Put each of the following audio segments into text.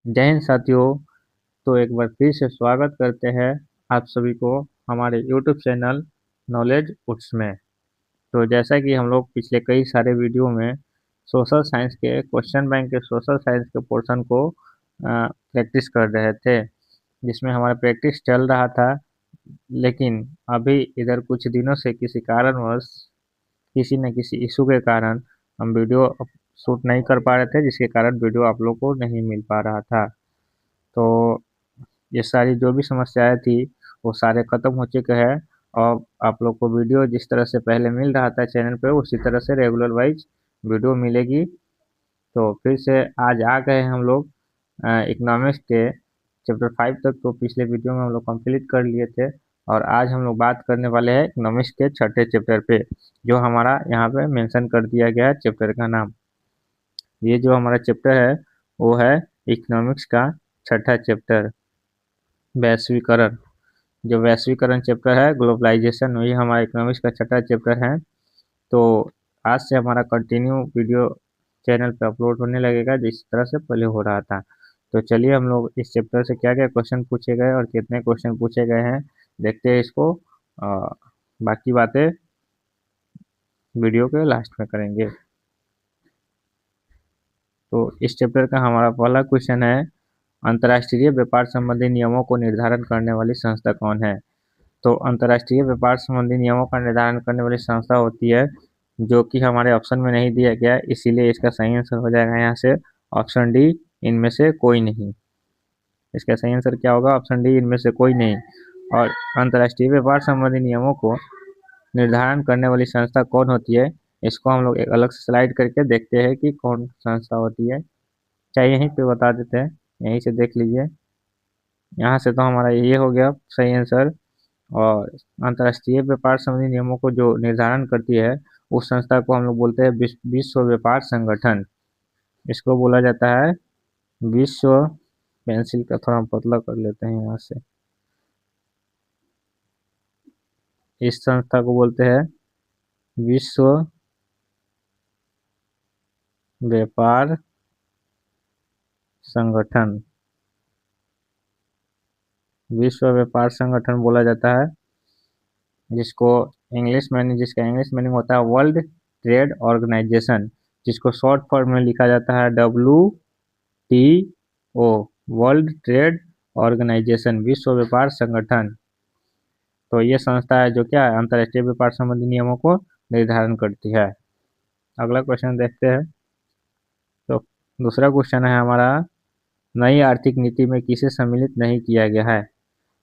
जय हिंद साथियों। तो एक बार फिर से स्वागत करते हैं आप सभी को हमारे यूट्यूब चैनल नॉलेज उट्स में। तो जैसा कि हम लोग पिछले कई सारे वीडियो में सोशल साइंस के क्वेश्चन बैंक के सोशल साइंस के पोर्शन को प्रैक्टिस कर रहे थे, जिसमें हमारा प्रैक्टिस चल रहा था। लेकिन अभी इधर कुछ दिनों से किसी कारणवश, किसी न किसी इशू के कारण हम वीडियो शूट नहीं कर पा रहे थे, जिसके कारण वीडियो आप लोग को नहीं मिल पा रहा था। तो ये सारी जो भी समस्याएं थी वो सारे खत्म हो चुके हैं। और आप लोग को वीडियो जिस तरह से पहले मिल रहा था चैनल पे, उसी तरह से रेगुलर वाइज वीडियो मिलेगी। तो फिर से आज आ गए हम लोग इकोनॉमिक्स के चैप्टर 5 तक। तो पिछले वीडियो में हम लोग कंप्लीट कर लिए थे, और आज हम लोग बात करने वाले हैं इकोनॉमिक्स के छठे चैप्टर पे, जो हमारा यहाँ पे मेंशन कर दिया गया है चैप्टर का नाम। ये जो हमारा चैप्टर है वो है इकोनॉमिक्स का छठा चैप्टर, वैश्वीकरण। जो वैश्वीकरण चैप्टर है, ग्लोबलाइजेशन, वही हमारा इकोनॉमिक्स का छठा चैप्टर है। तो आज से हमारा कंटिन्यू वीडियो चैनल पे अपलोड होने लगेगा, जिस तरह से पहले हो रहा था। तो चलिए हम लोग इस चैप्टर से क्या क्या क्वेश्चन पूछे गए और कितने क्वेश्चन पूछे गए हैं देखते हैं इसको। बाकी बातें वीडियो के लास्ट में करेंगे। तो इस चैप्टर का हमारा पहला क्वेश्चन है, अंतर्राष्ट्रीय व्यापार संबंधी नियमों को निर्धारण करने वाली संस्था कौन है। तो अंतर्राष्ट्रीय व्यापार संबंधी नियमों का निर्धारण करने वाली संस्था होती है, जो कि हमारे ऑप्शन में नहीं दिया गया है, इसीलिए इसका सही आंसर हो जाएगा यहाँ से ऑप्शन डी, इनमें से कोई नहीं। इसका सही आंसर क्या होगा? ऑप्शन डी, इनमें से कोई नहीं। और अंतर्राष्ट्रीय व्यापार संबंधी नियमों को निर्धारण करने वाली संस्था कौन होती है, इसको हम लोग एक अलग से स्लाइड करके देखते हैं कि कौन संस्था होती है। चाहे यहीं पे बता देते हैं, यहीं से देख लीजिए। यहाँ से तो हमारा ये हो गया सही आंसर। और अंतर्राष्ट्रीय व्यापार संबंधी नियमों को जो निर्धारण करती है, उस संस्था को हम लोग बोलते हैं विश्व व्यापार संगठन। इसको बोला जाता है विश्व, पेंसिल का थोड़ा पतला कर लेते हैं यहाँ से, इस संस्था को बोलते हैं विश्व व्यापार संगठन। विश्व व्यापार संगठन बोला जाता है, जिसका इंग्लिश मीनिंग होता है वर्ल्ड ट्रेड ऑर्गेनाइजेशन, जिसको शॉर्ट फॉर्म में लिखा जाता है WTO, वर्ल्ड ट्रेड ऑर्गेनाइजेशन, विश्व व्यापार संगठन। तो ये संस्था है जो क्या है, अंतर्राष्ट्रीय व्यापार संबंधी नियमों को निर्धारण करती है। अगला क्वेश्चन देखते हैं। तो दूसरा क्वेश्चन है हमारा, नई आर्थिक नीति में किसे सम्मिलित नहीं किया गया है।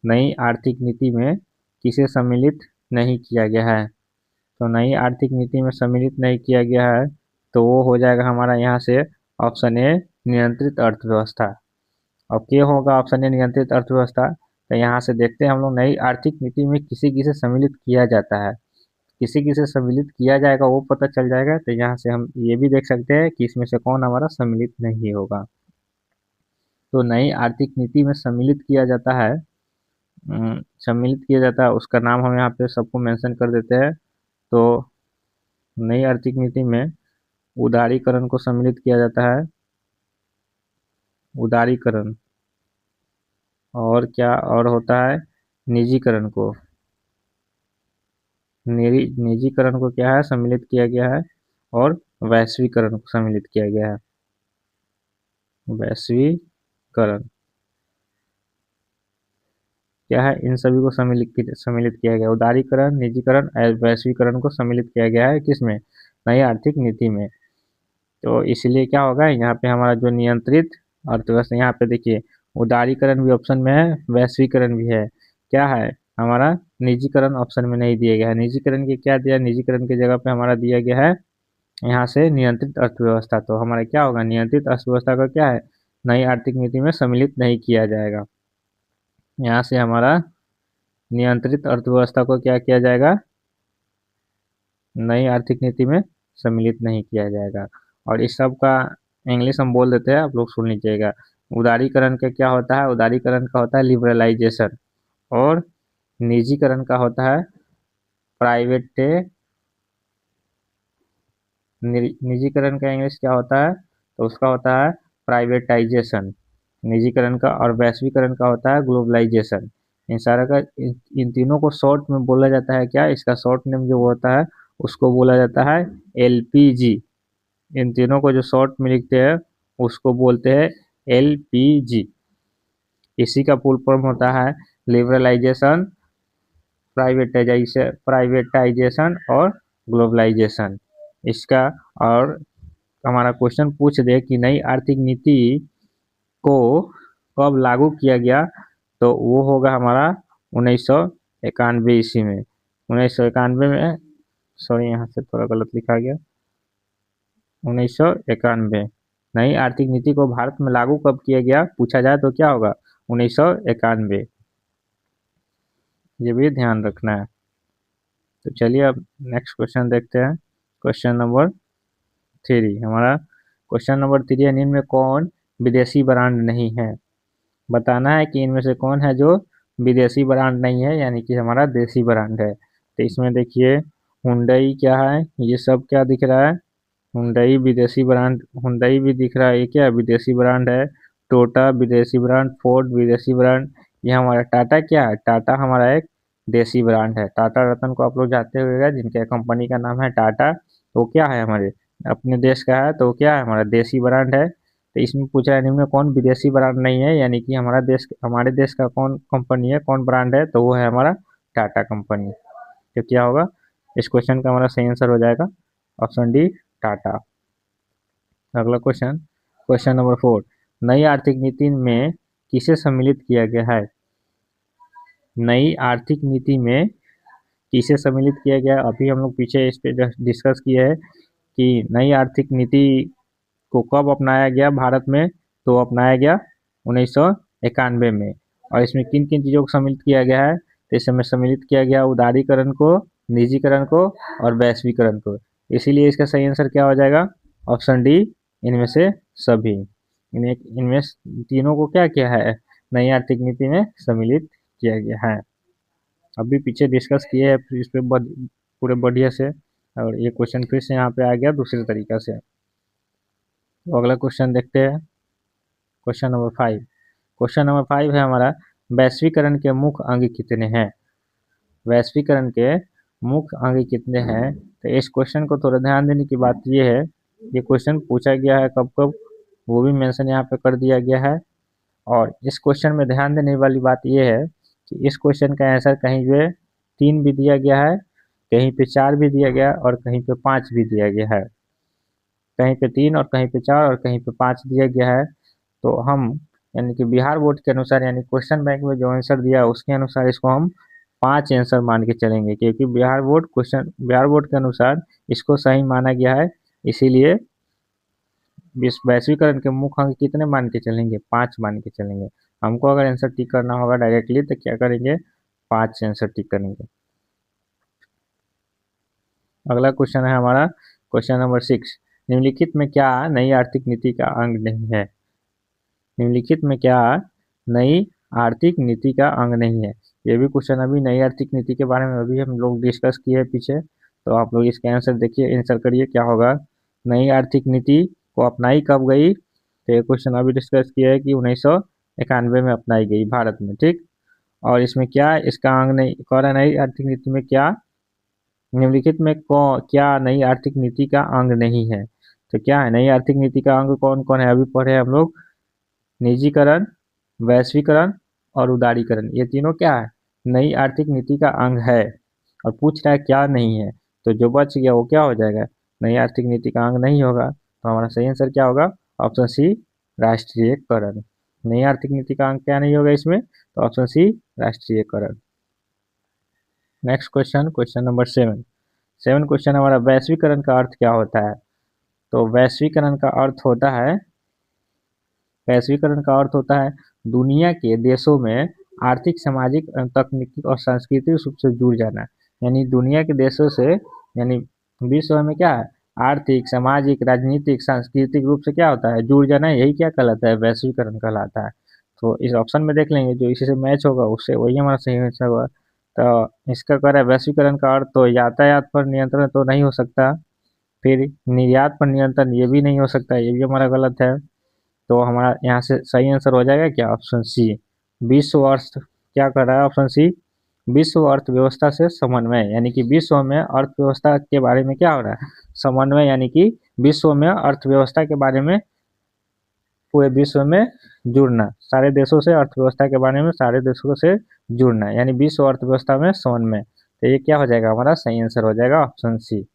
नई आर्थिक नीति में किसे सम्मिलित नहीं किया गया है। तो नई आर्थिक नीति में सम्मिलित नहीं किया गया है, तो वो हो जाएगा हमारा यहाँ से ऑप्शन ए, नियंत्रित अर्थव्यवस्था। अब क्या होगा ऑप्शन ए, नियंत्रित अर्थव्यवस्था। तो यहाँ से देखते हैं हम लोग, नई आर्थिक नीति में किसी किसे सम्मिलित किया जाता है, किसी किसे सम्मिलित किया जाएगा वो पता चल जाएगा। तो यहाँ से हम ये भी देख सकते हैं कि इसमें से कौन हमारा सम्मिलित नहीं होगा। तो नई आर्थिक नीति में सम्मिलित किया जाता है, सम्मिलित किया जाता है, उसका नाम हम यहाँ पे सबको मेंशन कर देते हैं। तो नई आर्थिक नीति में उदारीकरण को सम्मिलित किया जाता है, उदारीकरण। और क्या और होता है, निजीकरण को, निजीकरण को क्या है, सम्मिलित किया गया है। और वैश्वीकरण को सम्मिलित किया गया है, वैश्वीकरण क्या है, इन सभी को सम्मिलित किया गया। उदारीकरण, निजीकरण, वैश्वीकरण को सम्मिलित किया गया है किसमें, नई आर्थिक नीति में। तो इसलिए क्या होगा, यहाँ पे हमारा जो नियंत्रित अर्थव्यवस्था, यहाँ पे देखिए उदारीकरण भी ऑप्शन में है, वैश्वीकरण भी है, क्या है हमारा निजीकरण ऑप्शन में नहीं दिया गया है। निजीकरण के क्या दिया, निजीकरण की जगह पे हमारा दिया गया है यहाँ से नियंत्रित अर्थव्यवस्था। तो हमारा क्या होगा, नियंत्रित अर्थव्यवस्था का क्या है, नई आर्थिक नीति में सम्मिलित नहीं किया जाएगा। यहाँ से हमारा नियंत्रित अर्थव्यवस्था को क्या किया जाएगा, नई आर्थिक नीति में सम्मिलित नहीं किया जाएगा। और इस सब का इंग्लिश हम बोल देते हैं, आप लोग सुन लीजिएगा। उदारीकरण का क्या होता है, उदारीकरण का होता है लिबरलाइजेशन। और निजीकरण का होता है प्राइवेट, निजीकरण का इंग्लिश क्या होता है, तो उसका होता है प्राइवेटाइजेशन। निजीकरण का, और वैश्वीकरण का होता है ग्लोबलाइजेशन। इन सारा का इन तीनों को शॉर्ट में बोला जाता है क्या, इसका शॉर्ट नेम जो होता है उसको बोला जाता है एलपीजी। इन तीनों को जो शॉर्ट में लिखते हैं उसको बोलते हैं एलपीजी। इसी का फुल फॉर्म होता है लिबरलाइजेशन, प्राइवेटाइजेशन और ग्लोबलाइजेशन। इसका, और हमारा क्वेश्चन पूछ दे कि नई आर्थिक नीति को कब लागू किया गया, तो वो होगा हमारा 1991 ईस्वी में। 1991 में, सॉरी यहाँ से थोड़ा गलत लिखा गया, 1991। नई आर्थिक नीति को भारत में लागू कब किया गया पूछा जाए तो क्या होगा, 1991। ये भी ध्यान रखना है। तो चलिए अब नेक्स्ट क्वेश्चन देखते हैं। क्वेश्चन नंबर 3 हमारा, क्वेश्चन नंबर 3 है, निम्न में कौन विदेशी ब्रांड नहीं है। बताना है कि इनमें से कौन है जो विदेशी ब्रांड नहीं है, यानी कि हमारा देसी ब्रांड है। तो इसमें देखिए हुंडई क्या है, ये सब क्या दिख रहा है, हुंडई विदेशी ब्रांड, हुंडई भी दिख रहा है, ये क्या विदेशी ब्रांड है। टोटा विदेशी ब्रांड, फोर्ड विदेशी ब्रांड। ये हमारा टाटा क्या है, टाटा हमारा एक देसी ब्रांड है। टाटा रतन को आप लोग जानते होंगे, जिनके कंपनी का नाम है टाटा, तो क्या है हमारे अपने देश का है, तो क्या है हमारा देसी ब्रांड है। तो इसमें पूछा है निम्न में कौन विदेशी ब्रांड नहीं है, यानी कि हमारे देश का कौन कंपनी है, कौन ब्रांड है, तो वो है हमारा टाटा कंपनी। तो क्या होगा, इस क्वेश्चन का हमारा सही आंसर हो जाएगा ऑप्शन डी, टाटा। अगला क्वेश्चन, क्वेश्चन नंबर 4, नई आर्थिक नीति में किसे सम्मिलित किया गया है। नई आर्थिक नीति में किसे सम्मिलित किया गया, अभी हम लोग पीछे इस पे डिस्कस किए हैं कि नई आर्थिक नीति को कब अपनाया गया भारत में, तो अपनाया गया 1991 में। और इसमें किन किन चीज़ों को सम्मिलित किया गया है, तो इसमें सम्मिलित किया गया उदारीकरण को, निजीकरण को और वैश्वीकरण को। इसीलिए इसका सही आंसर क्या हो जाएगा, ऑप्शन डी, इनमें से सभी। इनमें तीनों को क्या किया है, नई आर्थिक नीति में सम्मिलित किया गया है। अभी पीछे डिस्कस किए हैं इस पे पूरे बढ़िया से, और ये क्वेश्चन फिर से यहाँ पे आ गया दूसरे तरीका से। तो अगला क्वेश्चन देखते हैं, क्वेश्चन नंबर 5। क्वेश्चन नंबर 5 है हमारा, वैश्वीकरण के मुख्य अंग कितने हैं। वैश्वीकरण के मुख्य अंग कितने हैं, तो इस क्वेश्चन को थोड़ा ध्यान देने की बात ये है, ये क्वेश्चन पूछा गया है कब कब, वो भी मेंशन यहाँ पे कर दिया गया है। और इस क्वेश्चन में ध्यान देने वाली बात ये है कि इस क्वेश्चन का आंसर कहीं पे 3 भी दिया गया है, कहीं पे 4 भी दिया गया और कहीं पे 5 भी दिया गया है। कहीं पे 3 और कहीं पे 4 और कहीं पे 5 दिया गया है। तो हम, यानी कि बिहार बोर्ड के अनुसार, यानी क्वेश्चन बैंक में जो आंसर दिया है उसके अनुसार इसको हम 5 आंसर मान के चलेंगे, क्योंकि बिहार बोर्ड के अनुसार इसको सही माना गया है। इसीलिए वैश्वीकरण के मुख्य अंक कितने मान के चलेंगे, 5 मान के चलेंगे। हमको अगर आंसर टिक करना होगा डायरेक्टली तो क्या करेंगे, 5 आंसर टिक करेंगे। अगला क्वेश्चन है हमारा क्वेश्चन नंबर 6, निम्नलिखित में क्या नई आर्थिक नीति का अंग नहीं है। निम्नलिखित में क्या नई आर्थिक नीति का अंग नहीं है। ये भी क्वेश्चन अभी नई आर्थिक नीति के बारे में अभी हम लोग डिस्कस किए पीछे, तो आप लोग इसका आंसर देखिए, आंसर करिए क्या होगा। नई आर्थिक नीति को अपनाई कब गई, तो ये क्वेश्चन अभी डिस्कस किया है कि 1991 में अपनाई गई भारत में, ठीक। और इसमें क्या इसका अंग नहीं कह रहा, नई आर्थिक नीति में क्या, निम्नलिखित में क्या नई आर्थिक नीति का अंग नहीं है। तो क्या है नई आर्थिक नीति का अंग, कौन कौन है, अभी पढ़े हम लोग, निजीकरण, वैश्वीकरण और उदारीकरण, ये तीनों क्या है, नई आर्थिक नीति का अंग है। और पूछ रहा है क्या नहीं है, तो जो बच गया वो क्या हो जाएगा, नई आर्थिक नीति का अंग नहीं होगा। तो हमारा सही आंसर क्या होगा, ऑप्शन सी, राष्ट्रीयकरण। नई आर्थिक नीति का अंग क्या नहीं होगा इसमें, तो ऑप्शन सी, राष्ट्रीयकरण। Next question, question number 7 question हमारा, वैश्वीकरण का अर्थ क्या होता है। तो वैश्वीकरण का अर्थ होता है, वैश्वीकरण का अर्थ होता है दुनिया के देशों में आर्थिक, सामाजिक, तकनीकी और सांस्कृतिक रूप से जुड़ जाना। यानी दुनिया के देशों से, यानी विश्व में क्या है, आर्थिक, सामाजिक, राजनीतिक, सांस्कृतिक रूप से क्या होता है, जुड़ जाना, यही क्या कहलाता है, वैश्वीकरण कहलाता है। तो इस ऑप्शन में देख लेंगे जो इसी से मैच होगा उससे वही हमारा सही आंसर होगा। तो इसका कह रहा है वैश्वीकरण का अर्थ तो यातायात पर नियंत्रण तो नहीं हो सकता, फिर निर्यात पर नियंत्रण ये भी नहीं हो सकता, ये भी हमारा गलत है। तो हमारा यहाँ से सही आंसर हो जाएगा क्या, ऑप्शन सी। विश्व अर्थ क्या कर रहा है, ऑप्शन सी, विश्व अर्थव्यवस्था से समन्वय, यानी कि विश्व में अर्थव्यवस्था के बारे में क्या हो रहा है, समन्वय, यानी कि विश्व में अर्थव्यवस्था के बारे में पूरे विश्व में जुड़ना, सारे देशों से अर्थव्यवस्था के बारे में सारे देशों से जुड़ना, यानी विश्व अर्थव्यवस्था में समन्वय। तो ये क्या हो जाएगा, हमारा सही आंसर हो जाएगा option C.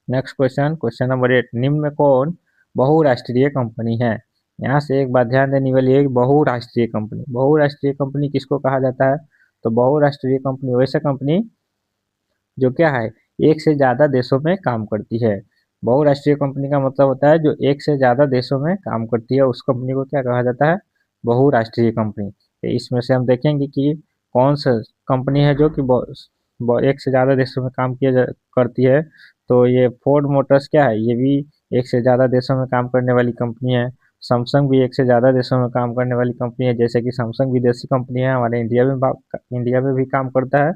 Next question, question number 8, निम्न में कौन बहुराष्ट्रीय कंपनी है। यहाँ से एक बात ध्यान देने वाली है, बहुराष्ट्रीय कंपनी, बहुराष्ट्रीय कंपनी किसको कहा जाता है, तो बहुराष्ट्रीय कंपनी वैसे कंपनी जो क्या है, एक से ज्यादा देशों में काम करती है। बहुराष्ट्रीय कंपनी का मतलब होता है जो एक से ज्यादा देशों में काम करती है, उस कंपनी को क्या कहा जाता है, बहुराष्ट्रीय कंपनी। तो इसमें से हम देखेंगे कि कौन सा कंपनी है जो कि एक से ज्यादा देशों में काम करती है। तो ये फोर्ड मोटर्स क्या है, ये भी एक से ज्यादा देशों में काम करने वाली कंपनी है। सैमसंग भी एक से ज्यादा देशों में काम करने वाली कंपनी है, जैसे कि सैमसंग विदेशी कंपनी है, हमारे इंडिया में भी काम करता है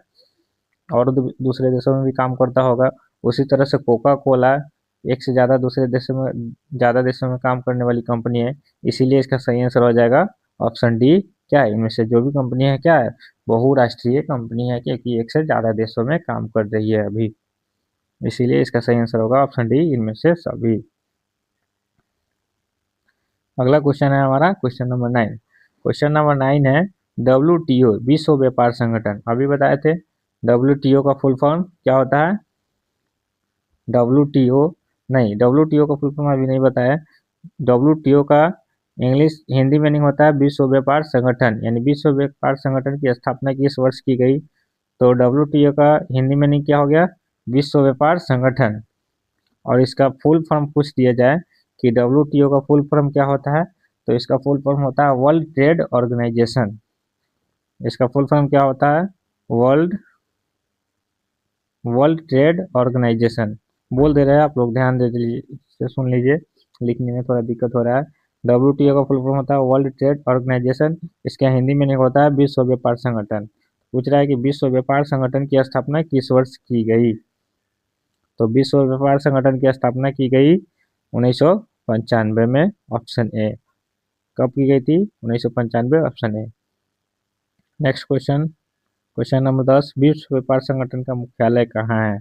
और दूसरे देशों में भी काम करता होगा। उसी तरह से कोका कोला एक से ज्यादा दूसरे देशों में ज्यादा देशों में काम करने वाली कंपनी है, इसीलिए इसका सही आंसर हो जाएगा ऑप्शन डी। क्या है, इनमें से जो भी कंपनी है क्या है, बहुराष्ट्रीय कंपनी है, क्योंकि एक से ज्यादा देशों में काम कर रही है अभी, इसीलिए इसका सही आंसर होगा ऑप्शन डी, इनमें से सभी। अगला क्वेश्चन है हमारा क्वेश्चन नंबर 9। क्वेश्चन नंबर 9 है, WTO विश्व व्यापार संगठन, अभी बताए थे WTO का फुल फॉर्म क्या होता है, WTO नहीं, WTO का फुल फॉर्म अभी नहीं बताया। WTO का इंग्लिश हिंदी मीनिंग होता है विश्व व्यापार संगठन, यानी विश्व व्यापार संगठन की स्थापना किस वर्ष की गई। तो WTO का हिंदी मीनिंग क्या हो गया, विश्व व्यापार संगठन। और इसका फुल फॉर्म पूछ दिया जाए कि WTO का फुल फॉर्म क्या होता है, तो इसका फुल फॉर्म होता है वर्ल्ड ट्रेड ऑर्गेनाइजेशन। इसका फुल फॉर्म क्या होता है, वर्ल्ड वर्ल्ड ट्रेड ऑर्गेनाइजेशन। बोल दे रहे हैं आप लोग, ध्यान दे लीजिए, सुन लीजिए, लिखने में थोड़ा दिक्कत हो रहा है। WTO का फुल फॉर्म होता है वर्ल्ड ट्रेड ऑर्गेनाइजेशन, इसका हिंदी मीनिंग होता है विश्व व्यापार संगठन। पूछ रहा है कि विश्व व्यापार संगठन की स्थापना किस वर्ष की गई, तो विश्व व्यापार संगठन की स्थापना की गई 1995 में, ऑप्शन ए। कब की गई थी, 1995, option A. Next question, question number 10, विश्व व्यापार संगठन का मुख्यालय कहाँ है।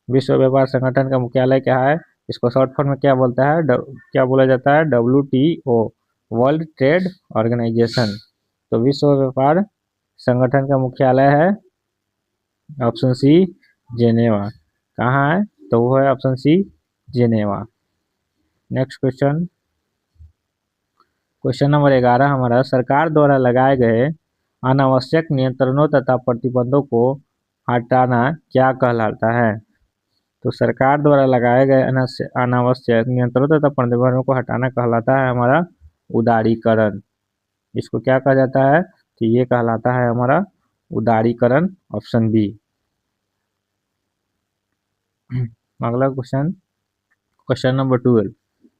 विश्व व्यापार संगठन का मुख्यालय क्या है, इसको शॉर्ट फॉर्म में क्या बोलता है, क्या बोला जाता है, WTO, वर्ल्ड ट्रेड ऑर्गेनाइजेशन। तो विश्व व्यापार संगठन का मुख्यालय है ऑप्शन सी, जेनेवा। कहाँ है, तो वो है option C, Geneva. Next question, question number 11 हमारा, सरकार द्वारा लगाए गए अनावश्यक नियंत्रणों तथा प्रतिबंधों को हटाना क्या कहलाता है। तो सरकार द्वारा लगाए गए अनावश्यक नियंत्रणों तथा प्रतिबंधों को हटाना कहलाता है हमारा उदारीकरण। इसको क्या कहा जाता है, तो ये कहलाता है हमारा उदारीकरण, ऑप्शन बी। अगला question, question number 12।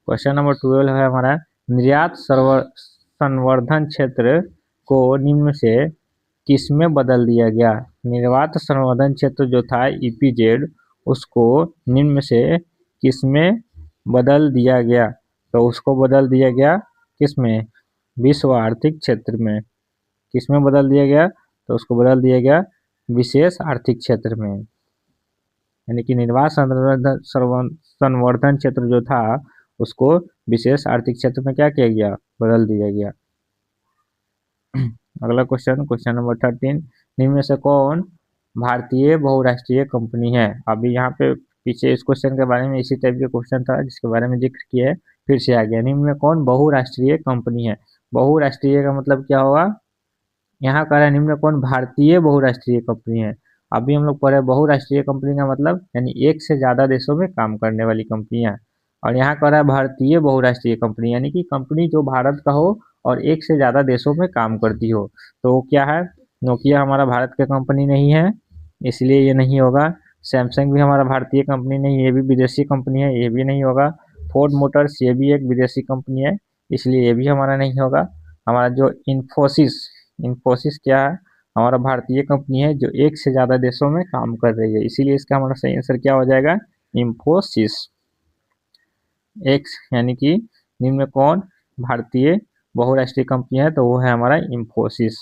Question number 12 है हमारा, निर्यात संवर्धन क्षेत्र को निम्न से किसमें बदल दिया गया। निर्यात संवर्धन क्षेत्र जो था EPZ, उसको निम्न से किसमें बदल दिया गया, तो उसको बदल दिया गया किसमें, विश्व आर्थिक क्षेत्र में। किसमें बदल दिया गया, तो उसको बदल दिया गया विशेष आर्थिक क्षेत्र में, यानी कि निर्यात संवर्धन क्षेत्र जो था उसको विशेष आर्थिक क्षेत्र में क्या किया गया, बदल दिया गया। अगला क्वेश्चन, क्वेश्चन नंबर 13, निम्न में से कौन भारतीय बहुराष्ट्रीय कंपनी है। अभी यहाँ पे पीछे इस क्वेश्चन के बारे में इसी टाइप के क्वेश्चन था जिसके बारे में जिक्र किया है, फिर से आ गया। निम्न में कौन बहुराष्ट्रीय कंपनी है, बहुराष्ट्रीय का मतलब क्या होगा, यहाँ कह रहा है निम्न में कौन भारतीय बहुराष्ट्रीय कंपनी है। अभी हम लोग पढ़े बहुराष्ट्रीय कंपनी का मतलब यानी एक से ज्यादा देशों में काम करने वाली कंपनियां, और यहाँ कह रहा है भारतीय बहुराष्ट्रीय कंपनी, यानी कि कंपनी जो भारत का हो और एक से ज्यादा देशों में काम करती हो। तो क्या है, नोकिया हमारा भारत की कंपनी नहीं है, इसलिए ये नहीं होगा। सैमसंग भी हमारा भारतीय कंपनी नहीं है, ये भी विदेशी कंपनी है, ये भी नहीं होगा। फोर्ड मोटर्स ये भी एक विदेशी कंपनी है, इसलिए ये भी हमारा नहीं होगा। हमारा जो इन्फोसिस, इन्फोसिस क्या है, हमारा भारतीय कंपनी है जो एक से ज्यादा देशों में काम कर रही है, इसीलिए इसका हमारा सही आंसर क्या हो जाएगा, इन्फोसिस। एक यानी कि निम्न में कौन भारतीय बहुराष्ट्रीय कंपनी है? तो वो है हमारा इंफोसिस।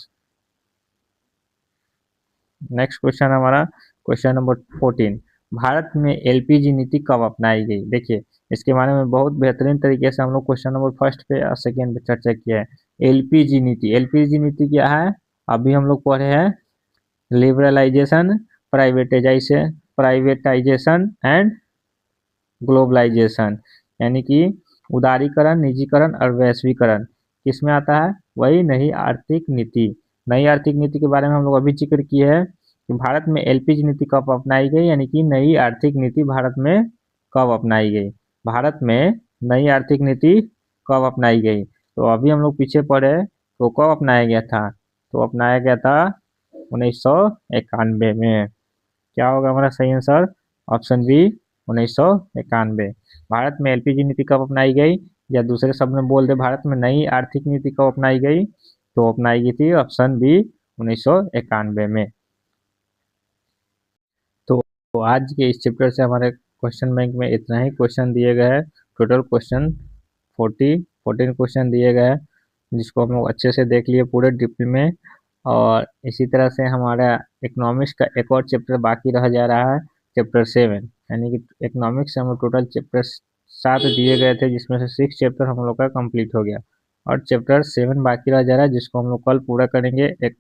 नेक्स्ट क्वेश्चन हमारा क्वेश्चन नंबर 14, भारत में एलपीजी नीति कब अपनाई गई? देखिए इसके बारे में बहुत बेहतरीन तरीके से हम लोग क्वेश्चन नंबर फर्स्ट पे और सेकेंड पे चर्चा किया है। एलपीजी नीति, एलपीजी नीति क्या है? अभी हम लोग पढ़े हैं लिबरलाइजेशन, प्राइवेटाइजेशन एंड ग्लोबलाइजेशन, यानी कि उदारीकरण, निजीकरण और वैश्वीकरण किसमें आता है? वही नई आर्थिक नीति। नई आर्थिक नीति के बारे में हम लोग अभी जिक्र किए हैं कि भारत में एलपीजी नीति कब अपनाई गई, यानी कि नई आर्थिक नीति भारत में कब अपनाई गई। भारत में नई आर्थिक नीति कब अपनाई गई? तो अभी हम लोग पीछे पढ़े तो कब अपनाया गया था? तो अपनाया गया था 1991 में। क्या होगा हमारा सही आंसर? Option B 1991। भारत में एलपीजी नीति कब अपनाई गई, या दूसरे शब्द में बोल दे भारत में नई आर्थिक नीति कब अपनाई गई? तो अपनाई गई थी ऑप्शन बी 1991 में। तो आज के इस चैप्टर से हमारे क्वेश्चन बैंक में इतना ही क्वेश्चन दिए गए हैं। टोटल क्वेश्चन 14 क्वेश्चन दिए गए हैं, जिसको हम लोग अच्छे से देख लिए पूरे डिटेल में। और इसी तरह से हमारा इकोनॉमिक्स का एक और चैप्टर बाकी रह जा रहा है, चैप्टर 7, यानी कि इकोनॉमिक्स से हम लोग टोटल चैप्टर 7 दिए गए थे, जिसमें से 6 चैप्टर हम लोग का कंप्लीट हो गया और चैप्टर 7 बाकी रह जा रहा है, जिसको हम लोग कल पूरा करेंगे एक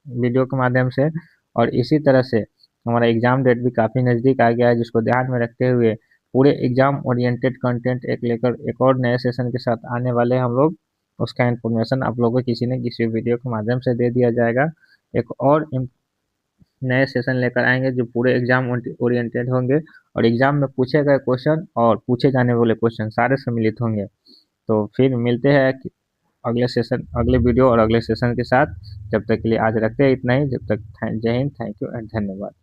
वीडियो के माध्यम से। और इसी तरह से हमारा एग्जाम डेट भी काफ़ी नज़दीक आ गया है, जिसको ध्यान में रखते हुए पूरे एग्जाम ओरिएंटेड कंटेंट एक लेकर एक और नए सेशन के साथ आने वाले हैं हम लोग। उसका इन्फॉर्मेशन आप लोगों को किसी न किसी वीडियो के माध्यम से दे दिया जाएगा। एक और नए सेशन लेकर आएंगे जो पूरे एग्जाम ओरिएंटेड होंगे और एग्जाम में पूछे गए क्वेश्चन और पूछे जाने वाले क्वेश्चन सारे सम्मिलित होंगे। तो फिर मिलते हैं अगले सेशन, अगले वीडियो और अगले सेशन के साथ। जब तक के लिए आज रखते हैं इतना ही। जब तक जय हिंद, थैंक यू एंड धन्यवाद।